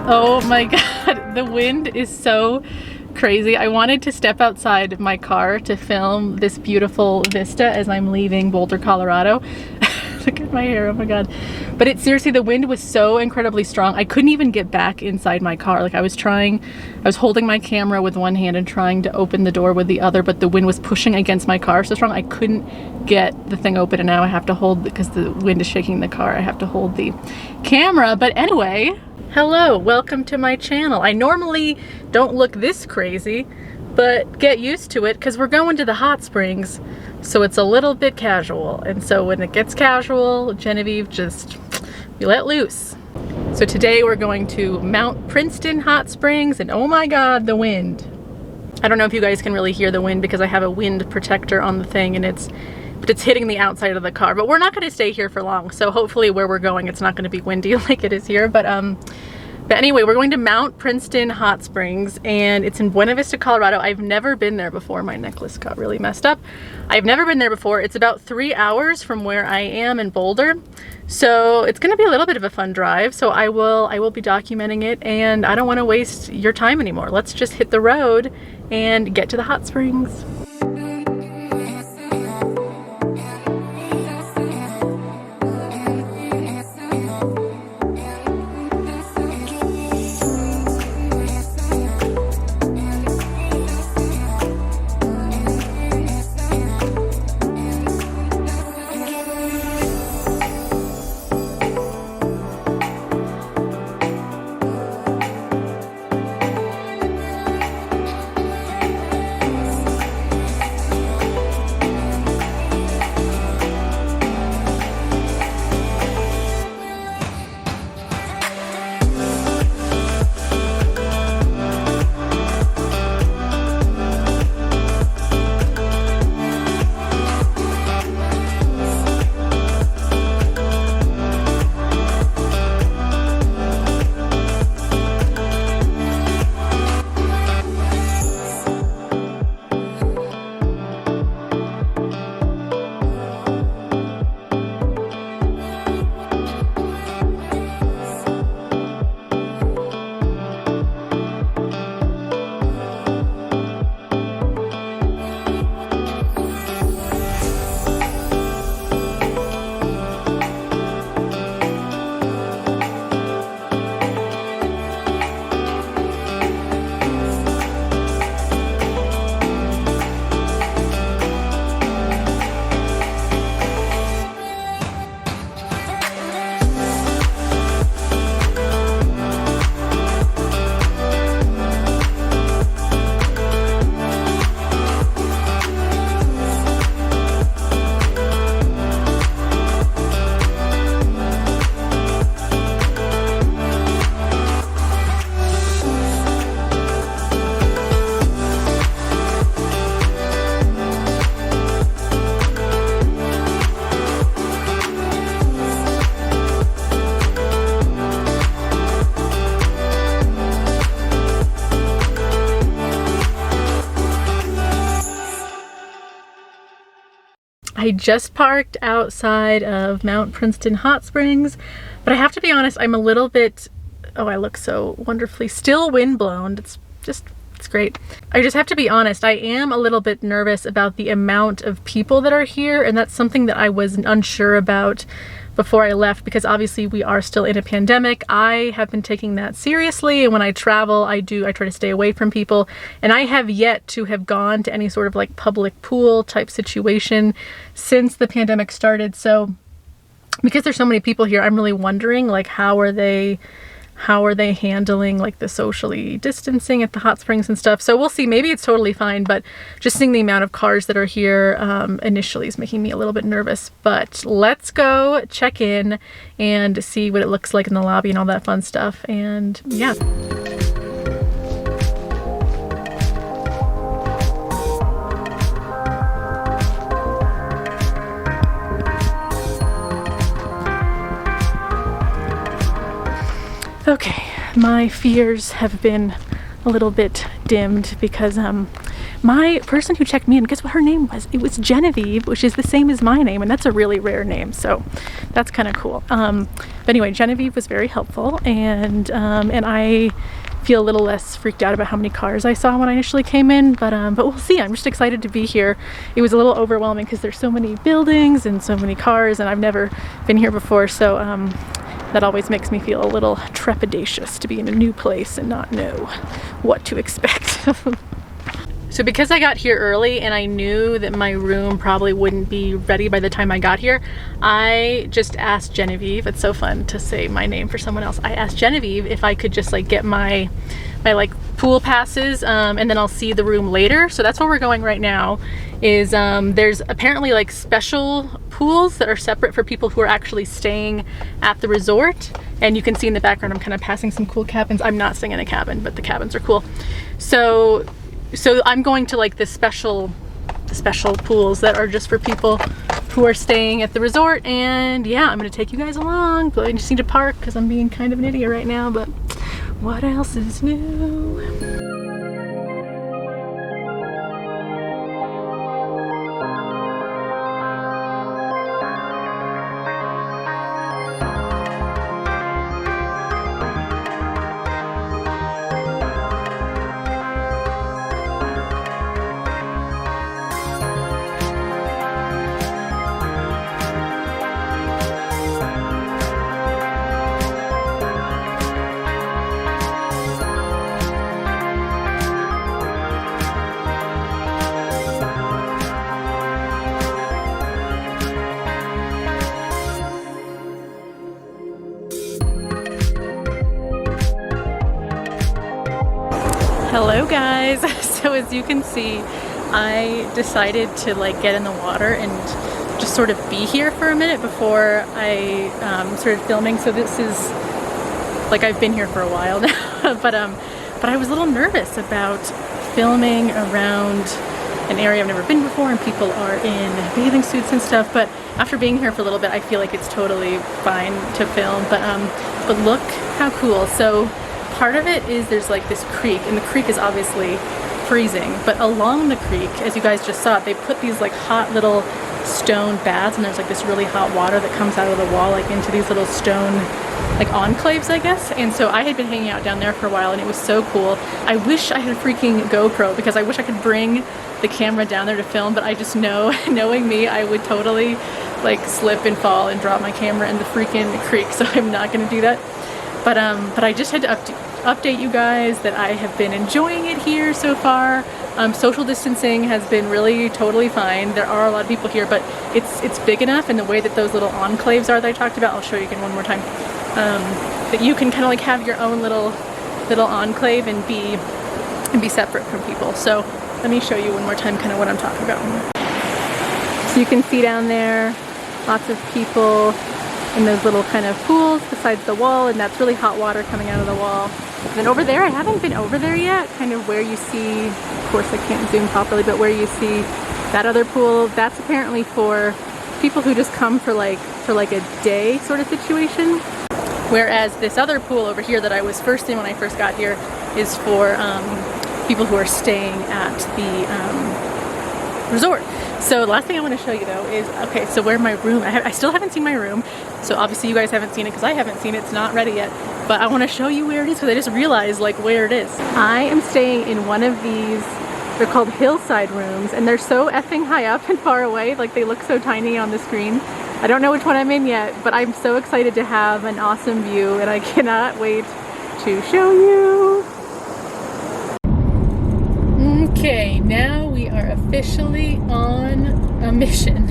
Oh my god, the wind is so crazy. I wanted to step outside my car to film this beautiful vista as I'm leaving Boulder, Colorado. Look at my hair, oh my god. But it seriously, the wind was so incredibly strong. I couldn't even get back inside my car. Like I was holding my camera with one hand and trying to open the door with the other, but the wind was pushing against my car so strong I couldn't get the thing open, and now I have to hold, because the wind is shaking the car, I have to hold the camera. But anyway, hello, welcome to my channel. I normally don't look this crazy, but get used to it because we're going to the hot springs, so it's a little bit casual. And so when it gets casual, Genevieve we let loose. So today we're going to Mt Princeton Hot Springs, and oh my god, the wind. I don't know if you guys can really hear the wind because I have a wind protector on the thing, and it's hitting the outside of the car. But we're not going to stay here for long, so hopefully where we're going it's not going to be windy like it is here. But anyway, we're going to Mt Princeton Hot Springs, and it's in Buena Vista, Colorado. I've never been there before. My necklace got really messed up. I've never been there before. It's about 3 hours from where I am in Boulder, so it's going to be a little bit of a fun drive. So I will be documenting it, and I don't want to waste your time anymore. Let's just hit the road and get to the hot springs. I just parked outside of Mt Princeton Hot Springs, but I have to be honest, I'm a little bit, oh, I look so wonderfully still windblown. It's great. I just have to be honest, I am a little bit nervous about the amount of people that are here, and that's something that I was unsure about before I left, because obviously we are still in a pandemic. I have been taking that seriously, and when I travel, I try to stay away from people, and I have yet to have gone to any sort of like public pool type situation since the pandemic started. So because there's so many people here, I'm really wondering, like, how are they handling like the socially distancing at the hot springs and stuff. So we'll see. Maybe it's totally fine, but just seeing the amount of cars that are here initially is making me a little bit nervous. But let's go check in and see what it looks like in the lobby and all that fun stuff. And yeah. Okay, my fears have been a little bit dimmed because my person who checked me in, guess what her name was? It was Genevieve, which is the same as my name, and that's a really rare name, so that's kind of cool. But anyway, Genevieve was very helpful, and I feel a little less freaked out about how many cars I saw when I initially came in, but we'll see. I'm just excited to be here. It was a little overwhelming because there's so many buildings and so many cars, and I've never been here before, so that always makes me feel a little trepidatious to be in a new place and not know what to expect. So because I got here early and I knew that my room probably wouldn't be ready by the time I got here, I just asked Genevieve, it's so fun to say my name for someone else, I asked Genevieve if I could just like get my like pool passes, and then I'll see the room later. So that's where we're going right now, is there's apparently like special pools that are separate for people who are actually staying at the resort. And you can see in the background I'm kind of passing some cool cabins. I'm not staying in a cabin, but the cabins are cool. So I'm going to like the special pools that are just for people who are staying at the resort, and yeah, I'm gonna take you guys along. But I just need to park because I'm being kind of an idiot right now, but what else is new? Hello guys. So as you can see, I decided to like get in the water and just sort of be here for a minute before I started filming. So this is like, I've been here for a while now, but I was a little nervous about filming around an area I've never been before and people are in bathing suits and stuff. But after being here for a little bit, I feel like it's totally fine to film. But look how cool. So part of it is there's like this creek, and the creek is obviously freezing, but along the creek, as you guys just saw, they put these like hot little stone baths, and there's like this really hot water that comes out of the wall like into these little stone like enclaves, I guess. And so I had been hanging out down there for a while, and it was so cool. I wish I had a freaking GoPro because I wish I could bring the camera down there to film, but I just know, knowing me, I would totally like slip and fall and drop my camera in the freaking creek, so I'm not gonna do that. But I just had to update you guys that I have been enjoying it here so far. Social distancing has been really totally fine. There are a lot of people here, but it's big enough, and the way that those little enclaves are that I talked about, I'll show you again one more time, that you can kind of like have your own little enclave and be separate from people. So let me show you one more time kind of what I'm talking about. So you can see down there lots of people in those little kind of pools besides the wall, and that's really hot water coming out of the wall. And then over there, I haven't been over there yet, kind of where you see, of course I can't zoom properly, but where you see that other pool, that's apparently for people who just come for like a day sort of situation. Whereas this other pool over here that I was first in when I first got here is for people who are staying at the resort. So the last thing I want to show you though is, okay, so where my room, I still haven't seen my room, so obviously you guys haven't seen it because I haven't seen it, it's not ready yet, but I want to show you where it is because I just realized like where it is. I am staying in one of these, they're called hillside rooms, and they're so effing high up and far away, like they look so tiny on the screen. I don't know which one I'm in yet, but I'm so excited to have an awesome view, and I cannot wait to show you. Okay, now we are officially on a mission.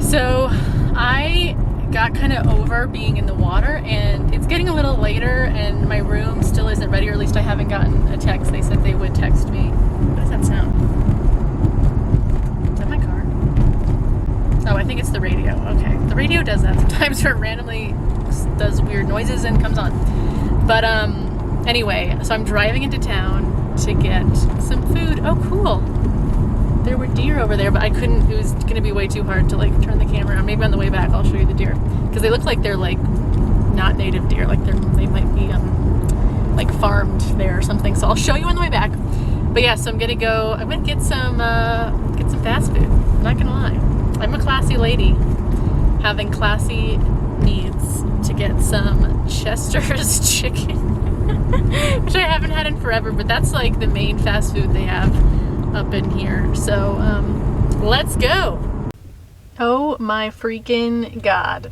So I got kind of over being in the water, and it's getting a little later and my room still isn't ready, or at least I haven't gotten a text. They said they would text me. What does that sound? Is that my car? Oh, I think it's the radio. Okay, the radio does that sometimes, where it randomly does weird noises and comes on. But anyway, so I'm driving into town to get some food. Oh, cool. There were deer over there, but I couldn't, it was gonna be way too hard to like turn the camera on. Maybe on the way back I'll show you the deer, because they look like they're like not native deer, like they might be like farmed there or something. So I'll show you on the way back. But yeah, so I'm gonna get some fast food. I'm not gonna lie. I'm a classy lady, having classy needs to get some Chester's chicken, which I haven't had in forever, but that's like the main fast food they have up in here. So let's go. Oh my freaking God.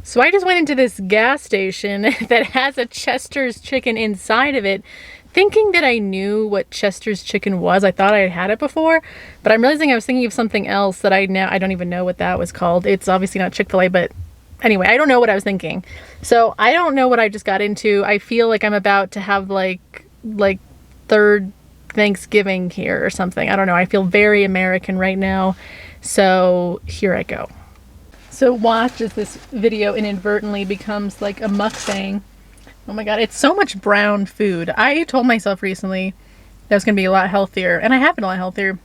So I just went into this gas station that has a Chester's chicken inside of it, thinking that I knew what Chester's chicken was. I thought I had had it before, but I'm realizing I was thinking of something else that I don't even know what that was called. It's obviously not Chick-fil-A, but anyway, I don't know what I was thinking. So I don't know what I just got into. I feel like I'm about to have like third Thanksgiving here or something. I don't know. I feel very American right now. So here I go. So watch as this video inadvertently becomes like a mukbang. Oh my God, it's so much brown food. I told myself recently that I was gonna be a lot healthier, and I have been a lot healthier.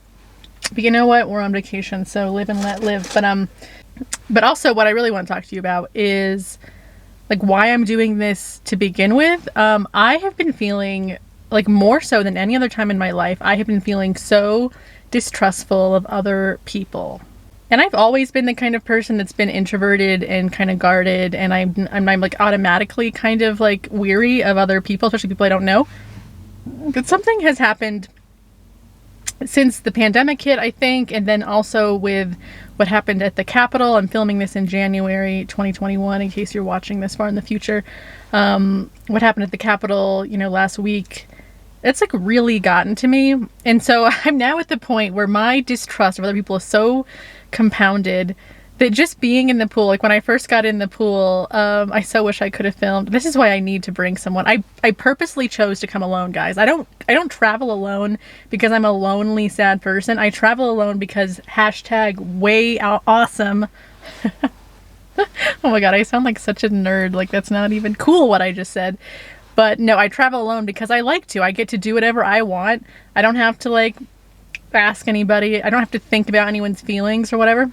But you know what? We're on vacation, so live and let live. But also what I really want to talk to you about is like why I'm doing this to begin with. I have been feeling like more so than any other time in my life, I have been feeling so distrustful of other people. And I've always been the kind of person that's been introverted and kind of guarded, and I'm like automatically kind of like weary of other people, especially people I don't know. But something has happened since the pandemic hit, I think, and then also with what happened at the Capitol. I'm filming this in January 2021, in case you're watching this far in the future. What happened at the Capitol, you know, last week, it's like really gotten to me. And so I'm now at the point where my distrust of other people is so compounded that just being in the pool, like when I first got in the pool, I so wish I could have filmed. This is why I need to bring someone. I purposely chose to come alone, guys. I don't travel alone because I'm a lonely, sad person. I travel alone because #way awesome. Oh my God, I sound like such a nerd. Like that's not even cool what I just said. But no, I travel alone because I like to. I get to do whatever I want. I don't have to like ask anybody. I don't have to think about anyone's feelings or whatever.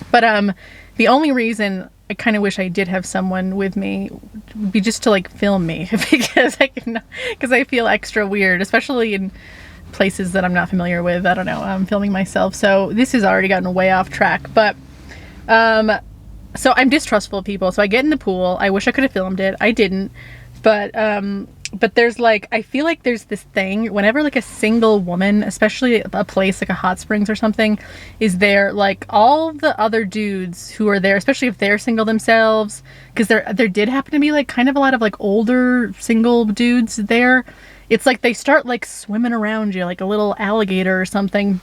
But the only reason I kind of wish I did have someone with me would be just to like film me because I feel extra weird, especially in places that I'm not familiar with. I don't know. I'm filming myself, so this has already gotten way off track. But so I'm distrustful of people. So I get in the pool. I wish I could have filmed it. I didn't. But there's like, I feel like there's this thing whenever like a single woman, especially a place like a hot springs or something is there, like all the other dudes who are there, especially if they're single themselves, because there did happen to be like kind of a lot of like older single dudes there. It's like they start like swimming around you like a little alligator or something.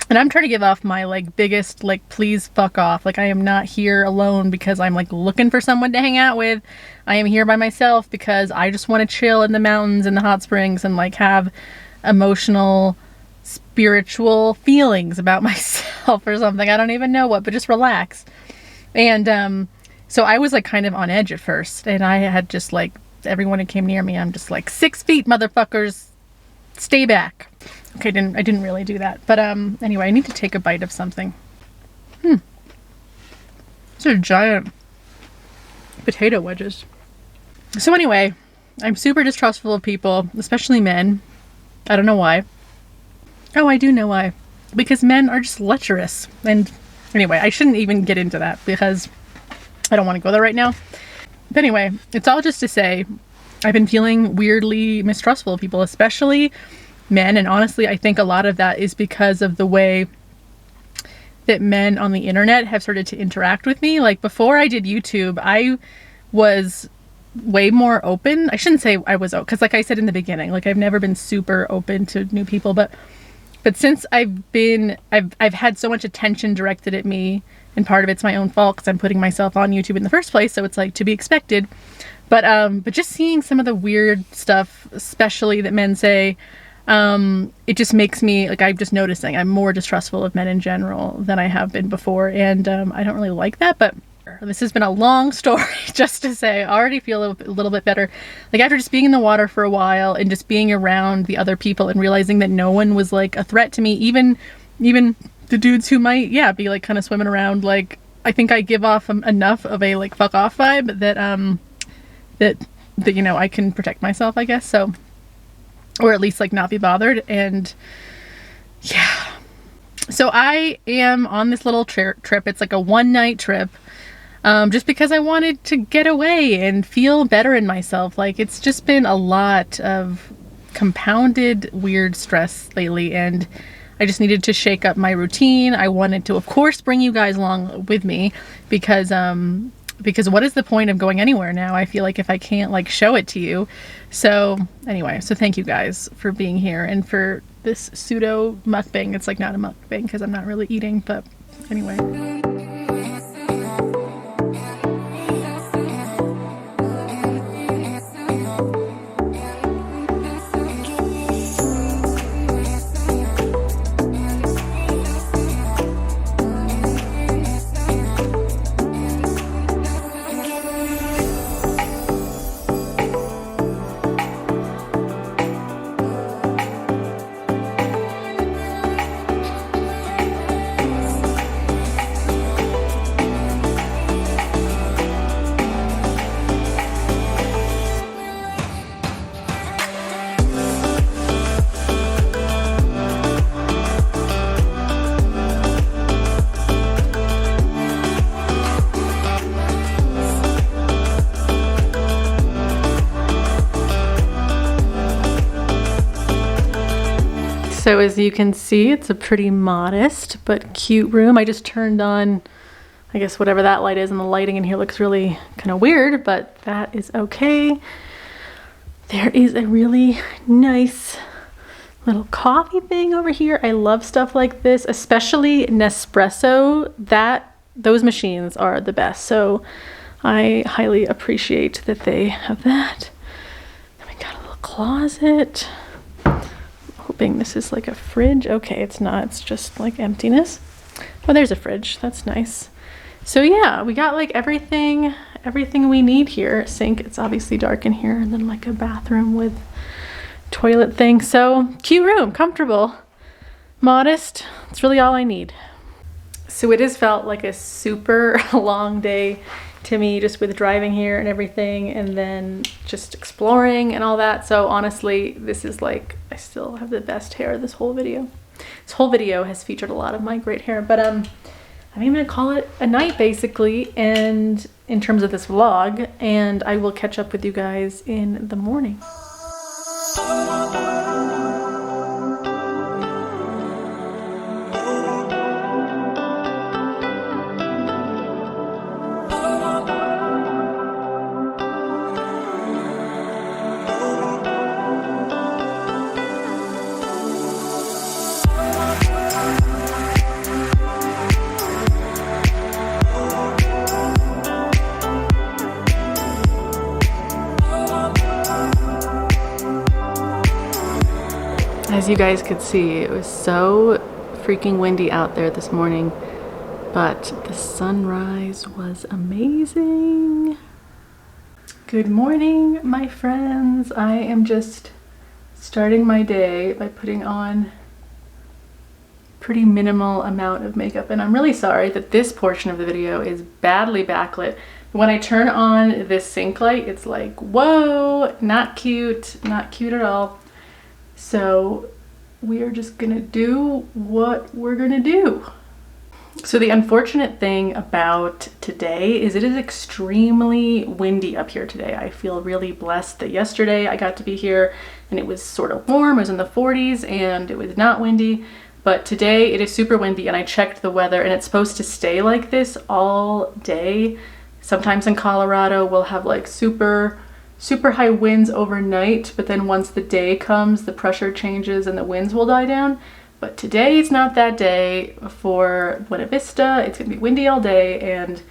And I'm trying to give off my like biggest like please fuck off. Like I am not here alone because I'm like looking for someone to hang out with. I am here by myself because I just want to chill in the mountains and the hot springs and like have emotional, spiritual feelings about myself or something. I don't even know what, but just relax. And so I was like kind of on edge at first, and I had just like everyone who came near me, I'm just like 6 feet, motherfuckers, stay back. Okay, I didn't really do that. But anyway, I need to take a bite of something. These are giant potato wedges. So anyway, I'm super distrustful of people, especially men. I don't know why. Oh, I do know why. Because men are just lecherous. And anyway, I shouldn't even get into that because I don't want to go there right now. But anyway, it's all just to say I've been feeling weirdly mistrustful of people, especially men. And honestly, I think a lot of that is because of the way that men on the internet have started to interact with me. Like before I did YouTube, I was way more open. I shouldn't say I was, because like I said in the beginning, like I've never been super open to new people, but since I've had so much attention directed at me, and part of it's my own fault because I'm putting myself on YouTube in the first place, so it's like to be expected. But just seeing some of the weird stuff, especially that men say, it just makes me, like, I'm just noticing I'm more distrustful of men in general than I have been before. And I don't really like that, but this has been a long story just to say I already feel a little bit better. Like after just being in the water for a while and just being around the other people and realizing that no one was like a threat to me, even the dudes who might, yeah, be like kind of swimming around. Like I think I give off enough of a like fuck off vibe that that, you know, I can protect myself, I guess. So, or at least like not be bothered. And yeah, so I am on this little trip. It's like a 1-night trip. Just because I wanted to get away and feel better in myself. Like, it's just been a lot of compounded weird stress lately, and I just needed to shake up my routine. I wanted to, of course, bring you guys along with me because what is the point of going anywhere now? I feel like if I can't like show it to you. So anyway, so thank you guys for being here and for this pseudo mukbang. It's like not a mukbang because I'm not really eating, but anyway. So as you can see, it's a pretty modest but cute room. I just turned on, I guess, whatever that light is, and the lighting in here looks really kind of weird, but that is okay. There is a really nice little coffee thing over here. I love stuff like this, especially Nespresso. Those machines are the best. So I highly appreciate that they have that. Then we got a little closet. Hoping this is like a fridge. Okay, it's not. It's just like emptiness. Oh, there's a fridge. That's nice. So yeah, we got like everything we need here. Sink, it's obviously dark in here, and then like a bathroom with toilet thing. So cute room, comfortable, modest. It's really all I need. So it has felt like a super long day to me, just with driving here and everything, and then just exploring and all that. So honestly, this is like, I still have the best hair this whole video. This whole video has featured a lot of my great hair, but I'm even gonna call it a night basically, and in terms of this vlog, and I will catch up with you guys in the morning. As you guys could see, it was so freaking windy out there this morning, but the sunrise was amazing. Good morning, my friends. I am just starting my day by putting on pretty minimal amount of makeup, and I'm really sorry that this portion of the video is badly backlit. When I turn on this sink light, it's like, whoa, not cute at all. So we are just gonna do what we're gonna do. So the unfortunate thing about today is it is extremely windy up here today. I feel really blessed that yesterday I got to be here and it was sort of warm. It was in the 40s and it was not windy. But today it is super windy, and I checked the weather and it's supposed to stay like this all day. Sometimes in Colorado we'll have like super high winds overnight, but then once the day comes, the pressure changes and the winds will die down. But today it's not that day for Buena Vista. It's gonna be windy all day, and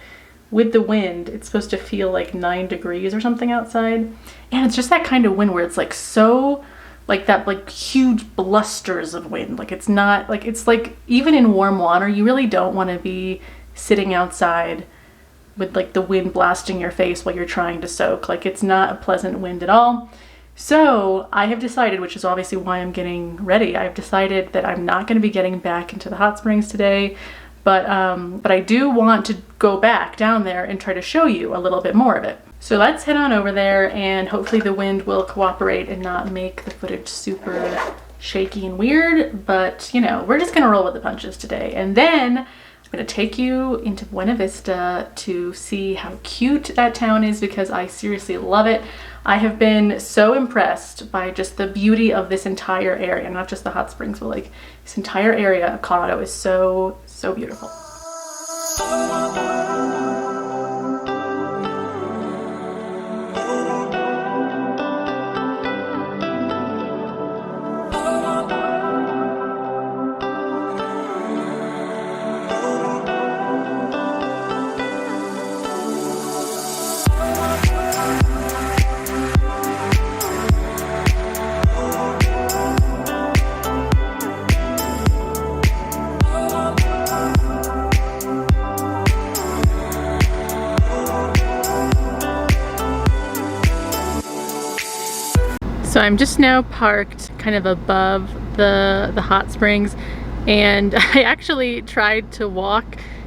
with the wind, it's supposed to feel like 9 degrees or something outside. And it's just that kind of wind where it's like so, like that, like huge blusters of wind. Like it's not, like it's like even in warm water, you really don't want to be sitting outside with like the wind blasting your face while you're trying to soak. Like it's not a pleasant wind at all. So I have decided, which is obviously why I'm getting ready, I've decided that I'm not going to be getting back into the hot springs today, but I do want to go back down there and try to show you a little bit more of it. So let's head on over there, and hopefully the wind will cooperate and not make the footage super shaky and weird, but you know, we're just gonna roll with the punches today. And then I'm gonna take you into Buena Vista to see how cute that town is, because I seriously love it. I have been so impressed by just the beauty of this entire area, not just the hot springs, but like this entire area of Colorado is so, so beautiful. So I'm just now parked kind of above the hot springs, and I actually tried to walk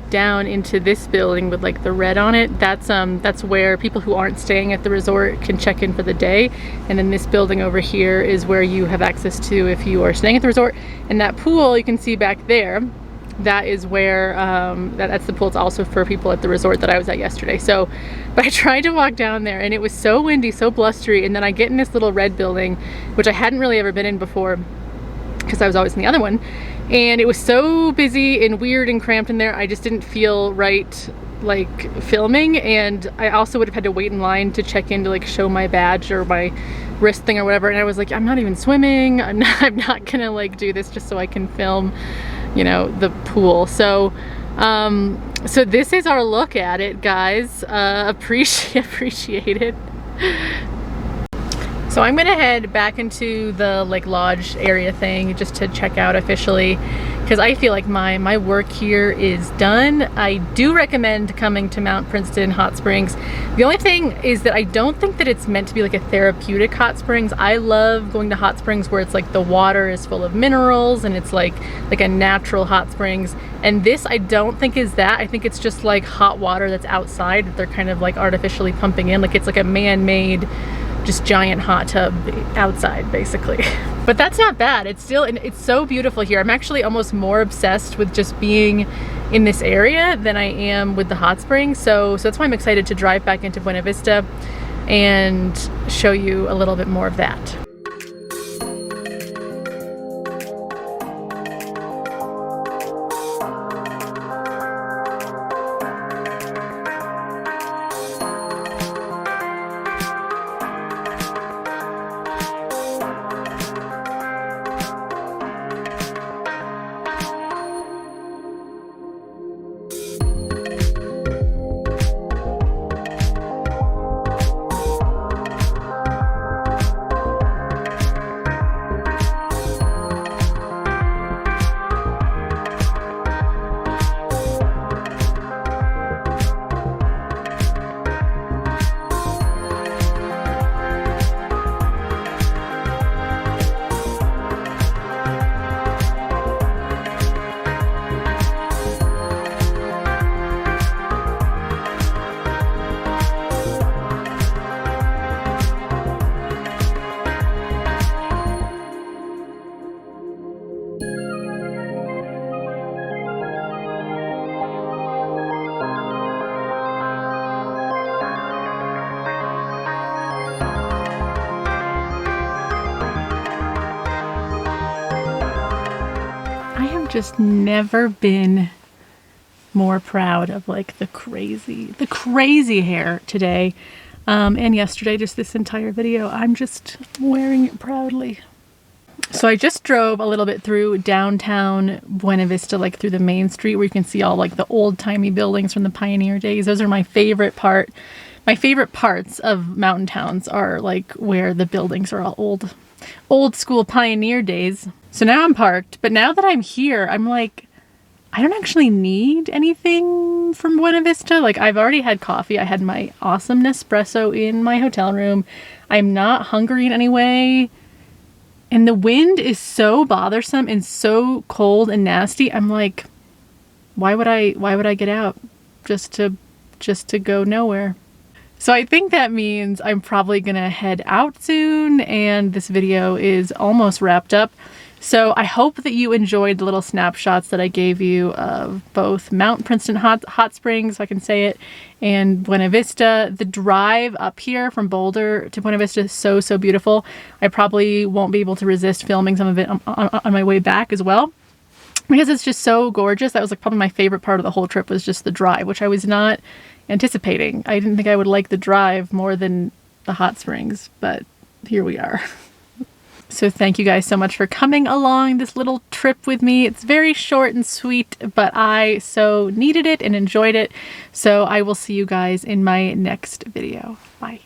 down into this building with like the red on it. That's where people who aren't staying at the resort can check in for the day, and then this building over here is where you have access to if you are staying at the resort. And that pool you can see back there, that is where that's the pool. It's also for people at the resort that I was at yesterday. So but I tried to walk down there, and it was so windy, so blustery, and then I get in this little red building, which I hadn't really ever been in before because I was always in the other one, and it was so busy and weird and cramped in there. I just didn't feel right like filming, and I also would have had to wait in line to check in to like show my badge or my wrist thing or whatever, and I was like, I'm not even swimming, I'm not gonna like do this just so I can film, you know, the pool. So so this is our look at it, guys. Appreciate it. So I'm gonna head back into the like lodge area thing just to check out officially, because I feel like my work here is done. I do recommend coming to Mt Princeton Hot Springs. The only thing is that I don't think that it's meant to be like a therapeutic hot springs. I love going to hot springs where it's like the water is full of minerals and it's like a natural hot springs. And this I don't think is that. I think it's just like hot water that's outside that they're kind of like artificially pumping in. Like it's like a man-made just giant hot tub outside basically. But that's not bad. It's so beautiful here. I'm actually almost more obsessed with just being in this area than I am with the hot springs. So that's why I'm excited to drive back into Buena Vista and show you a little bit more of that. Just never been more proud of like the crazy hair today and yesterday. Just this entire video I'm just wearing it proudly. So I just drove a little bit through downtown Buena Vista, like through the main street where you can see all like the old-timey buildings from the pioneer days. Those are my favorite part. My favorite parts of mountain towns are like where the buildings are all old school pioneer days. So now I'm parked, but now that I'm here, I'm like, I don't actually need anything from Buena Vista. Like I've already had coffee. I had my awesome Nespresso in my hotel room. I'm not hungry in any way. And the wind is so bothersome and so cold and nasty. I'm like, why would I get out just to go nowhere? So I think that means I'm probably gonna head out soon, and this video is almost wrapped up. So I hope that you enjoyed the little snapshots that I gave you of both Mt Princeton Hot Springs, if I can say it, and Buena Vista. The drive up here from Boulder to Buena Vista is so, so beautiful. I probably won't be able to resist filming some of it on my way back as well, because it's just so gorgeous. That was like probably my favorite part of the whole trip, was just the drive, which I was not anticipating. I didn't think I would like the drive more than the hot springs, but here we are. So thank you guys so much for coming along this little trip with me. It's very short and sweet, but I so needed it and enjoyed it. So I will see you guys in my next video. Bye.